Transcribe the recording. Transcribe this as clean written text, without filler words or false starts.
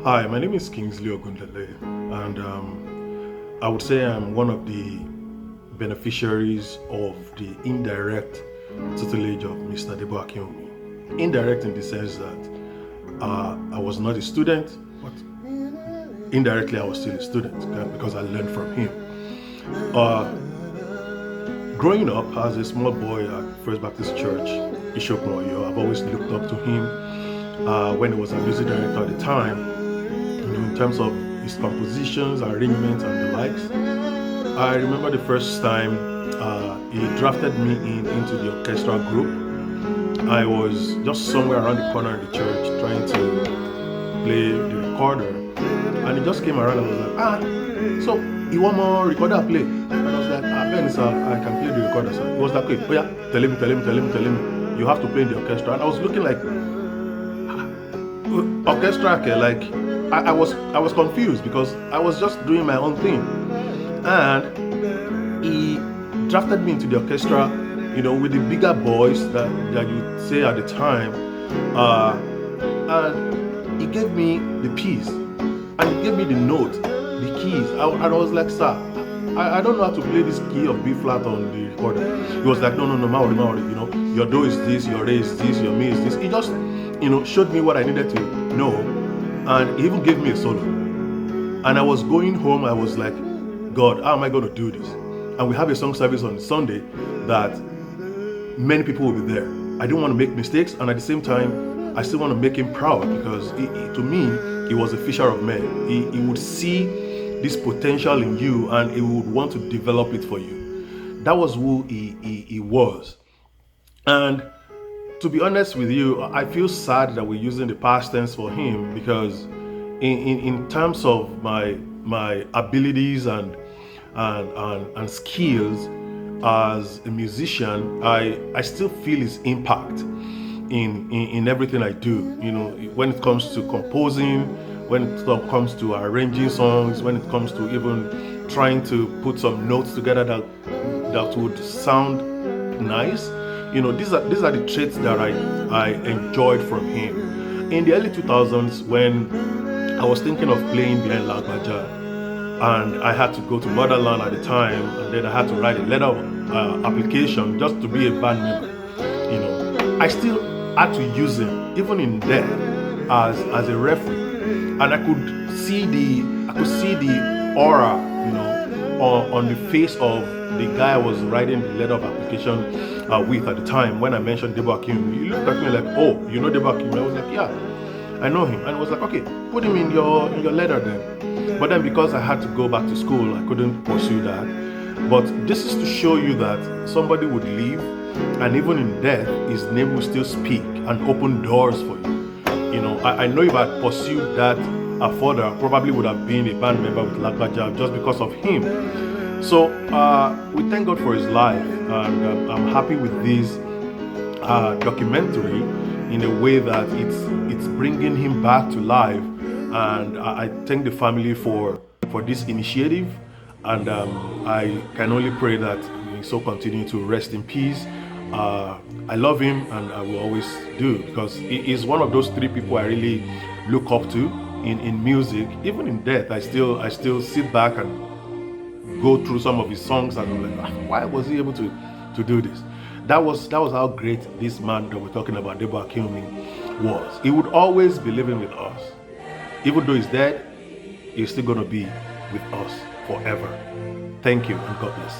Hi, my name is Kingsley Ogundele, and I would say I'm one of the beneficiaries of the indirect tutelage of Mr. Debo Akinwumi. Indirect in the sense that I was not a student, but indirectly I was still a student because I learned from him. Uh, Growing up as a small boy at First Baptist Church, Ishokmoyo, I've always looked up to him when he was a music director at the time. In terms of his compositions, arrangements, and the likes. I remember the first time he drafted me into the orchestral group. I was just somewhere around the corner of the church trying to play the recorder, and he just came around and was like, so you want more recorder play? And I was like, Ben, sir, I can play the recorder, sir. He was like, wait, oh yeah, tell him. You have to play in the orchestra. And I was looking like, orchestra, like, I was confused because I was just doing my own thing, and he drafted me into the orchestra, with the bigger boys that you'd say at the time, and he gave me the piece, and he gave me the note, the keys, and I was like, sir, I don't know how to play this key of B flat on the recorder. He was like, no, Maori, your do is this, your re is this, your mi is this. He just, showed me what I needed to know. And he even gave me a solo. And I was going home, I was like, God, how am I going to do this? And we have a song service on Sunday that many people will be there. I don't want to make mistakes, and at the same time, I still want to make him proud because to me, he was a fisher of men. He would see this potential in you and he would want to develop it for you. That was who he was. And to be honest with you, I feel sad that we're using the past tense for him because in terms of my abilities and skills as a musician, I still feel his impact in everything I do. When it comes to composing, when it comes to arranging songs, when it comes to even trying to put some notes together that would sound nice. These are the traits that I enjoyed from him. In the early 2000s, when I was thinking of playing behind Lagbaja, and I had to go to Motherland at the time, and then I had to write a letter of application just to be a band member. I still had to use him, even in death, as a referee, and I could see the aura, on the face of the guy I was writing the letter of application with at the time. When I mentioned Debo Akinwumi, he looked at me like, oh, you know Debo Akinwumi? I was like, yeah, I know him. And he was like, okay, put him in your letter then. But then because I had to go back to school, I couldn't pursue that. But this is to show you that somebody would leave, and even in death, his name will still speak and open doors for you. I know if I had pursued that further, I probably would have been a band member with Lagbaja just because of him. So we thank God for his life, and I'm happy with this documentary in a way that it's bringing him back to life, and I thank the family for this initiative, and I can only pray that he so continue to rest in peace. I love him, and I will always do, because he is one of those three people I really look up to in music. Even in death, I still sit back and go through some of his songs and I'm like, why was he able to do this? That was how great this man that we're talking about, Debo Akinwumi, was. He would always be living with us. Even though he's dead, he's still going to be with us forever. Thank you, and God bless.